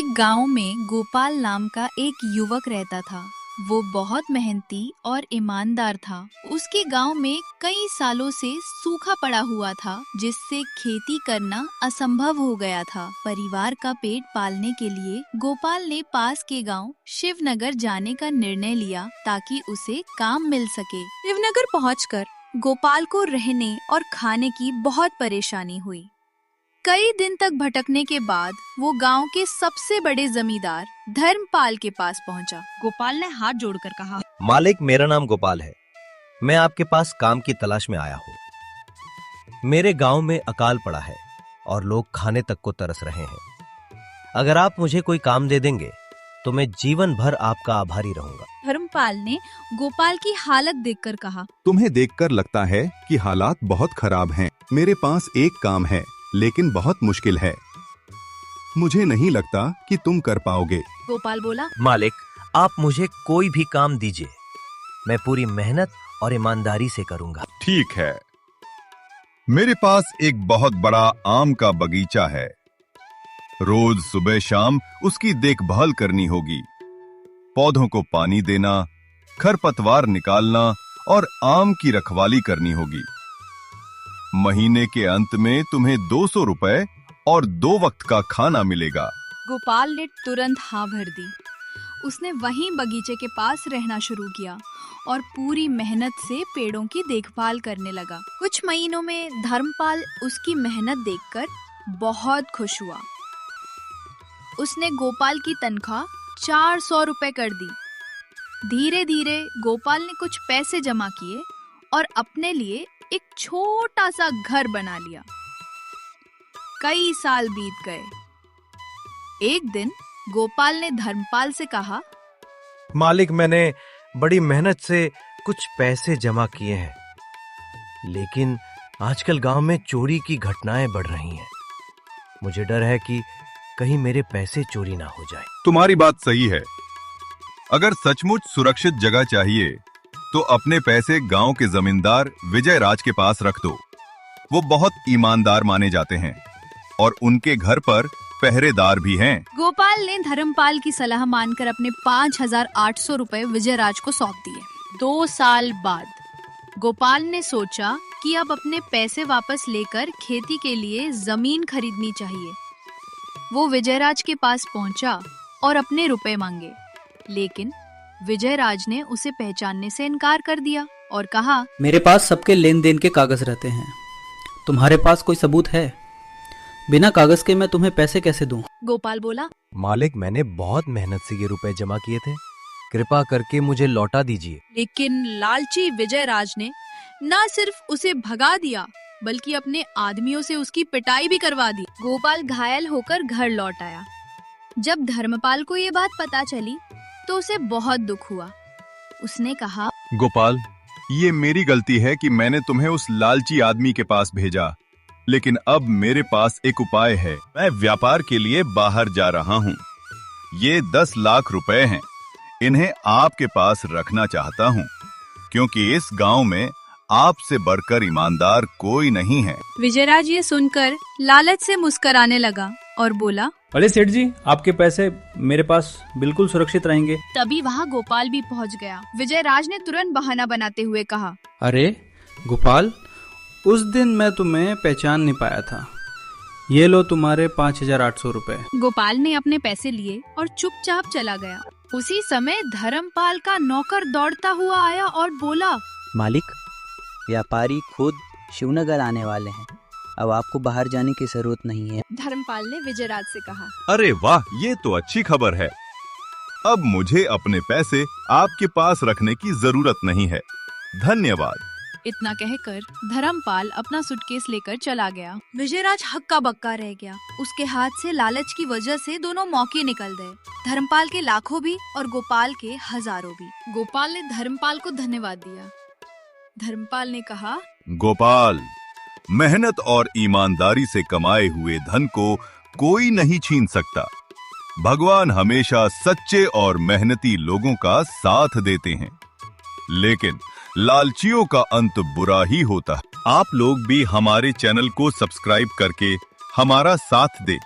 एक गांव में गोपाल नाम का एक युवक रहता था। वो बहुत मेहनती और ईमानदार था। उसके गांव में कई सालों से सूखा पड़ा हुआ था, जिससे खेती करना असंभव हो गया था। परिवार का पेट पालने के लिए गोपाल ने पास के गांव शिवनगर जाने का निर्णय लिया ताकि उसे काम मिल सके। शिवनगर पहुंचकर गोपाल को रहने और खाने की बहुत परेशानी हुई। कई दिन तक भटकने के बाद वो गांव के सबसे बड़े जमींदार धर्मपाल के पास पहुंचा। गोपाल ने हाथ जोड़कर कहा, मालिक, मेरा नाम गोपाल है। मैं आपके पास काम की तलाश में आया हूँ। मेरे गांव में अकाल पड़ा है और लोग खाने तक को तरस रहे हैं। अगर आप मुझे कोई काम दे देंगे तो मैं जीवन भर आपका आभारी रहूंगा। धर्मपाल ने गोपाल की हालत देखकर कहा, तुम्हें देखकर लगता है कि हालात बहुत खराब हैं। मेरे पास एक काम है, लेकिन बहुत मुश्किल है। मुझे नहीं लगता कि तुम कर पाओगे। गोपाल बोला, मालिक, आप मुझे कोई भी काम दीजिए, मैं पूरी मेहनत और ईमानदारी से करूंगा। ठीक है, मेरे पास एक बहुत बड़ा आम का बगीचा है। रोज सुबह शाम उसकी देखभाल करनी होगी। पौधों को पानी देना, खरपतवार निकालना और आम की रखवाली करनी होगी। महीने के अंत में तुम्हें 200 रुपए और 2 वक्त का खाना मिलेगा। गोपाल ने तुरंत हाँ भर दी। उसने वहीं बगीचे के पास रहना शुरू किया और पूरी मेहनत से पेड़ों की देखभाल करने लगा। कुछ महीनों में धर्मपाल उसकी मेहनत देखकर बहुत खुश हुआ। उसने गोपाल की तनख्वाह 400 रुपए कर दी। धीरे धीरे गोपाल ने कुछ पैसे जमा किए और अपने लिए एक छोटा सा घर बना लिया। कई साल बीत गए। एक दिन गोपाल ने धर्मपाल से कहा, मालिक, मैंने बड़ी मेहनत से कुछ पैसे जमा किए हैं, लेकिन आजकल गांव में चोरी की घटनाएं बढ़ रही हैं। मुझे डर है कि कहीं मेरे पैसे चोरी ना हो जाए। तुम्हारी बात सही है। अगर सचमुच सुरक्षित जगह चाहिए तो अपने पैसे गांव के जमींदार विजय राज के पास रख दो। वो बहुत ईमानदार माने जाते हैं और उनके घर पर पहरेदार भी हैं। गोपाल ने धर्मपाल की सलाह मानकर अपने 5,800 रुपए विजयराज को सौंप दिए। 2 साल बाद गोपाल ने सोचा कि अब अपने पैसे वापस लेकर खेती के लिए जमीन खरीदनी चाहिए। वो विजयराज के पास पहुंचा और अपने रुपए मांगे, लेकिन विजयराज ने उसे पहचानने से इनकार कर दिया और कहा, मेरे पास सबके लेन देन के कागज रहते हैं। तुम्हारे पास कोई सबूत है? बिना कागज के मैं तुम्हें पैसे कैसे दूं? गोपाल बोला, मालिक, मैंने बहुत मेहनत से ये रुपए जमा किए थे, कृपा करके मुझे लौटा दीजिए। लेकिन लालची विजयराज ने न सिर्फ उसे भगा दिया बल्कि अपने आदमियों से उसकी पिटाई भी करवा दी। गोपाल घायल होकर घर लौट आया। जब धर्मपाल को ये बात पता चली तो उसे बहुत दुख हुआ। उसने कहा, गोपाल, ये मेरी गलती है कि मैंने तुम्हें उस लालची आदमी के पास भेजा, लेकिन अब मेरे पास एक उपाय है। मैं व्यापार के लिए बाहर जा रहा हूँ। ये 10 लाख रुपए हैं। इन्हें आपके पास रखना चाहता हूँ, क्योंकि इस गांव में आपसे बढ़कर ईमानदार कोई नहीं है। विजयराज ये सुनकर लालच से मुस्कुराने लगा और बोला, अरे सेठ जी, आपके पैसे मेरे पास बिल्कुल सुरक्षित रहेंगे। तभी वहाँ गोपाल भी पहुँच गया। विजयराज ने तुरंत बहाना बनाते हुए कहा, अरे गोपाल, उस दिन मैं तुम्हें पहचान नहीं पाया था। ये लो तुम्हारे 5,800 रुपए। गोपाल ने अपने पैसे लिए और चुपचाप चला गया। उसी समय धर्मपाल का नौकर दौड़ता हुआ आया और बोला, मालिक, व्यापारी खुद शिवनगर आने वाले हैं। अब आपको बाहर जाने की जरूरत नहीं है। धर्मपाल ने विजयराज से कहा, अरे वाह, ये तो अच्छी खबर है। अब मुझे अपने पैसे आपके पास रखने की जरूरत नहीं है। धन्यवाद। इतना कहकर धर्मपाल अपना सूटकेस लेकर चला गया। विजयराज हक्का बक्का रह गया। उसके हाथ से लालच की वजह से दोनों मौके निकल गए। धर्मपाल के लाखों भी और गोपाल के हजारों भी। गोपाल ने धर्मपाल को धन्यवाद दिया। धर्मपाल ने कहा, गोपाल, मेहनत और ईमानदारी से कमाए हुए धन को कोई नहीं छीन सकता। भगवान हमेशा सच्चे और मेहनती लोगों का साथ देते हैं, लेकिन लालचियों का अंत बुरा ही होता है। आप लोग भी हमारे चैनल को सब्सक्राइब करके हमारा साथ दें।